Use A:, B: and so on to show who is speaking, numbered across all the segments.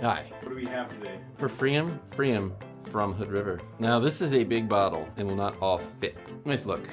A: Hi.
B: What do we have today?
A: For free 'em from Hood River. Now this is a big bottle and will not all fit. Nice look.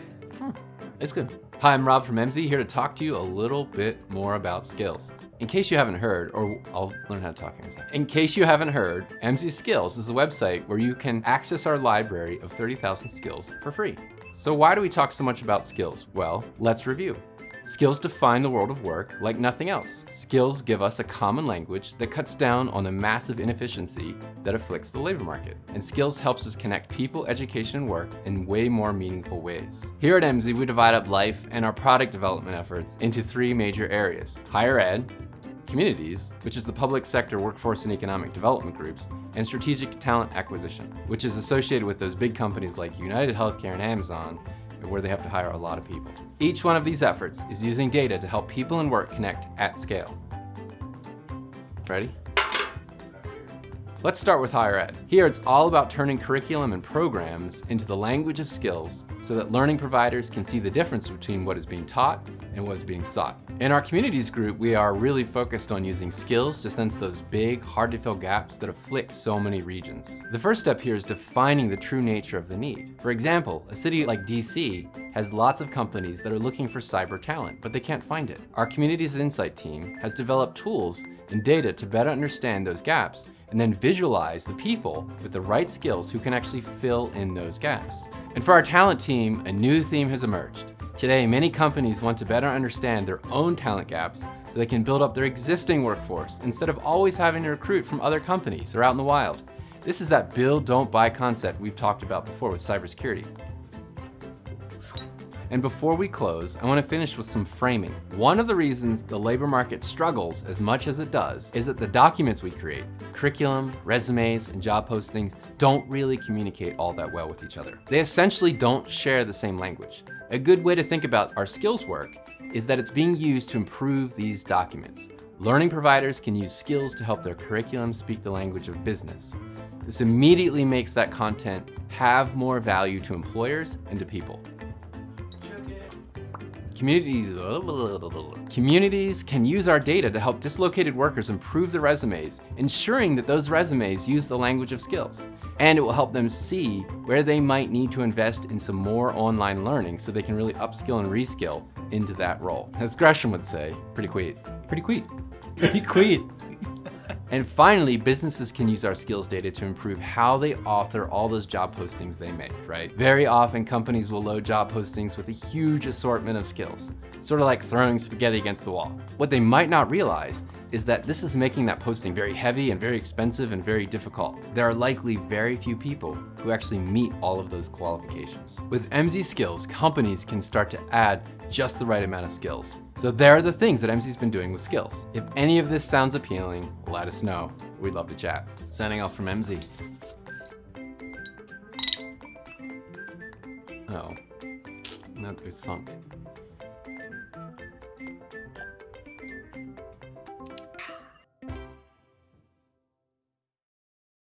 A: It's good. Hi, I'm Rob from Emsi, here to talk to you a little bit more about skills. In case you haven't heard, or I'll learn how to talk in a second. In case you haven't heard, Emsi Skills is a website where you can access our library of 30,000 skills for free. So why do we talk so much about skills? Well, let's review. Skills define the world of work like nothing else. Skills give us a common language that cuts down on the massive inefficiency that afflicts the labor market. And skills helps us connect people, education, and work in way more meaningful ways. Here at Emsi, we divide up life and our product development efforts into three major areas: higher ed, communities, which is the public sector workforce and economic development groups, and strategic talent acquisition, which is associated with those big companies like United Healthcare and Amazon, where they have to hire a lot of people. Each one of these efforts is using data to help people and work connect at scale. Ready? Let's start with higher ed. Here it's all about turning curriculum and programs into the language of skills so that learning providers can see the difference between what is being taught and what is being sought. In our communities group, we are really focused on using skills to sense those big, hard to fill gaps that afflict so many regions. The first step here is defining the true nature of the need. For example, a city like DC has lots of companies that are looking for cyber talent, but they can't find it. Our Communities Insight team has developed tools and data to better understand those gaps and then visualize the people with the right skills who can actually fill in those gaps. And for our talent team, a new theme has emerged. Today, many companies want to better understand their own talent gaps so they can build up their existing workforce instead of always having to recruit from other companies or out in the wild. This is that build, don't buy concept we've talked about before with cybersecurity. And before we close, I want to finish with some framing. One of the reasons the labor market struggles as much as it does is that the documents we create, curriculum, resumes, and job postings, don't really communicate all that well with each other. They essentially don't share the same language. A good way to think about our skills work is that it's being used to improve these documents. Learning providers can use skills to help their curriculum speak the language of business. This immediately makes that content have more value to employers and to people. Communities can use our data to help dislocated workers improve their resumes, ensuring that those resumes use the language of skills. And it will help them see where they might need to invest in some more online learning so they can really upskill and reskill into that role. As Gresham would say, pretty queet. Pretty queet.
C: Pretty queet.
A: And finally, businesses can use our skills data to improve how they author all those job postings they make, right? Very often, companies will load job postings with a huge assortment of skills, sort of like throwing spaghetti against the wall. What they might not realize is that this is making that posting very heavy and very expensive and very difficult. There are likely very few people who actually meet all of those qualifications. With Emsi Skills, companies can start to add just the right amount of skills. So there are the things that Emsi's been doing with skills. If any of this sounds appealing, let us know. We'd love to chat. Signing off from Emsi. Oh, no, it's sunk.